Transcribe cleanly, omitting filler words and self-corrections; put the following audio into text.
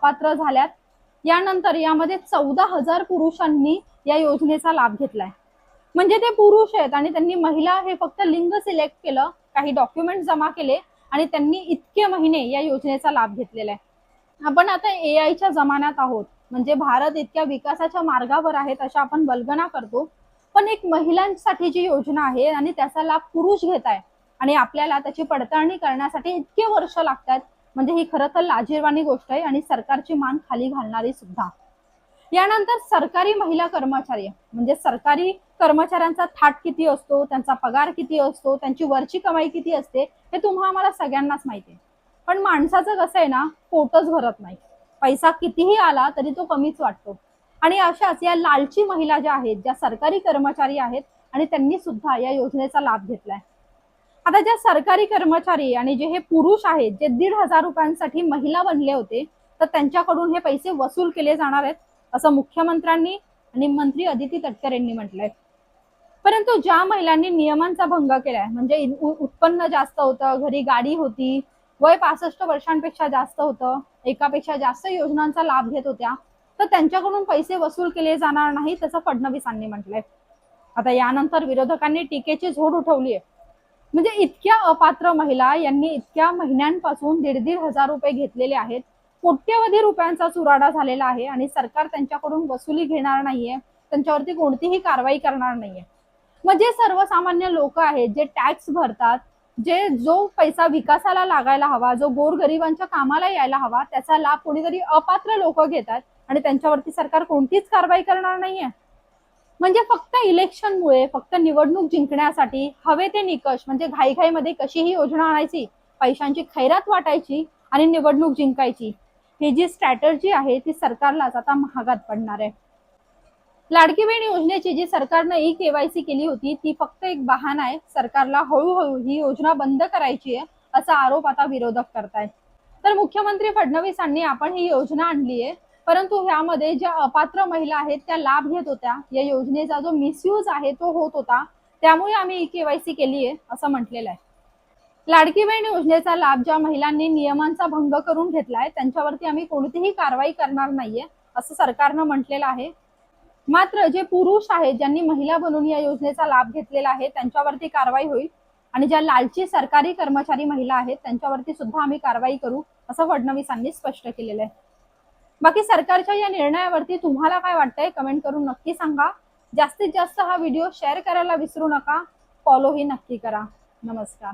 अपात्र झाल्यात। यानंतर यामध्ये 14,000 पुरुषांनी या योजनेचा लाभ घेतलाय। म्हणजे ते पुरुष आहेत आणि त्यांनी महिला हे फक्त लिंग सिलेक्ट केलं, काही डॉक्युमेंट जमा केले आणि त्यांनी इतके महिने या योजनेचा लाभ घेतलेला आहे। आपण आता एआयच्या जमान्यात आहोत, म्हणजे भारत इतक्या विकासाच्या मार्गावर आहेत अशा आपण वल्गना करतो, पण एक महिलांसाठी जी योजना आहे आणि त्याचा लाभ पुरुष घेत आहे आणि आपल्याला त्याची पडताळणी करण्यासाठी इतके वर्ष लागतात, म्हणजे ही खरं तर लाजिरवाणी गोष्ट आहे आणि सरकारची मान खाली घालणारी सुद्धा। यानंतर सरकारी महिला कर्मचारी, म्हणजे सरकारी कर्मचाऱ्यांचा थाट किती असतो, त्यांचा पगार किती असतो, त्यांची वरची कमाई किती असते हे तुम्हा आम्हाला सगळ्यांनाच माहिती आहे। पण माणसाचं कसं आहे ना, पोटच भरत नाही, पैसा कितीही आला तरी तो कमीच वाटतो। आणि अशाच या लालची महिला ज्या आहेत, ज्या सरकारी कर्मचारी आहेत आणि त्यांनी सुद्धा या योजनेचा लाभ घेतलाय। आता ज्या सरकारी कर्मचारी आणि जे हे पुरुष आहेत, जे 1,500 रुपयांसाठी महिला बनले होते, तर त्यांच्याकडून हे पैसे वसूल केले जाणार आहेत असं मुख्यमंत्र्यांनी आणि मंत्री अदिती तटकरे यांनी म्हटलंय। परंतु ज्या महिलांनी नियमांचा भंग केलाय, म्हणजे उत्पन्न जास्त होतं, घरी गाडी होती, वय 65 वर्षांपेक्षा जास्त होतं, एकापेक्षा जास्त योजनांचा लाभ घेत होत्या, तर त्यांच्याकडून पैसे वसूल केले जाणार नाही असं फडणवीसांनी म्हटलंय। आता यानंतर विरोधकांनी टीकेची झोड उठवली आहे। म्हणजे इतक्या अपात्र महिला यांनी इतक्या महिन्यांपासून 1,500 रुपये घेतलेले आहेत, कोट्यवधी रुपयांचा चुराडा झालेला आहे आणि सरकार त्यांच्याकडून वसुली घेणार नाहीये, त्यांच्यावरती कोणतीही कारवाई करणार नाहीये। म्हणजे सर्वसामान्य लोक आहेत, जे टॅक्स भरतात, जे जो पैसा विकासाला लागायला हवा, जो गोरगरिबांच्या कामाला यायला हवा, त्याचा लाभ कोणीतरी अपात्र लोक घेतात आणि त्यांच्यावरती सरकार कोणतीच कारवाई करणार नाहीये। म्हणजे फक्त इलेक्शनमुळे, फक्त निवडणूक जिंकण्यासाठी हवे ते निकष, म्हणजे घाईघाईमध्ये कशीही योजना आणायची, पैशांची खैरात वाटायची आणि निवडणूक जिंकायची, ही जी स्ट्रॅटेजी आहे ती सरकारलाच आता महागात पडणार आहे। लाडकी बहीण योजनेची जी सरकारने ई-केवायसी केली होती, ती फक्त एक बहाणा आहे, सरकारला हळूहळू ही योजना बंद करायची आहे असा आरोप आता विरोधक करतायत। तर मुख्यमंत्री फडणवीसांनी आपण ही योजना आणली आहे, परंतु यामध्ये ज्या अपात्र महिला आहेत त्या लाभ घेत होत्या, या योजनेचा जो मिसयूज आहे तो होत होता, त्यामुळे आम्ही ई-केवायसी केली आहे असं म्हटलेलं आहे। लाडकी बहीण योजनेचा लाभ ज्या महिलांनी नियमांचा भंग करून घेतलाय त्यांच्यावरती आम्ही कोणतीही कारवाई करणार नाहीये असं सरकारनं म्हटलेलं आहे। मात्र जे पुरुष आहेत, ज्यांनी महिला बनून या योजनेचा लाभ घेतलेला आहे, त्यांच्यावरती कारवाई होईल आणि ज्या लालची सरकारी कर्मचारी महिला आहेत त्यांच्यावरती सुद्धा आम्ही कारवाई करू असं फडणवीसांनी स्पष्ट केलेलं आहे। बाकी सरकारच्या या निर्णयावरती तुम्हाला काय वाटतंय कमेंट करून नक्की सांगा। जास्तीत जास्त हा व्हिडिओ शेअर करायला विसरू नका, फॉलो ही नक्की करा। नमस्कार।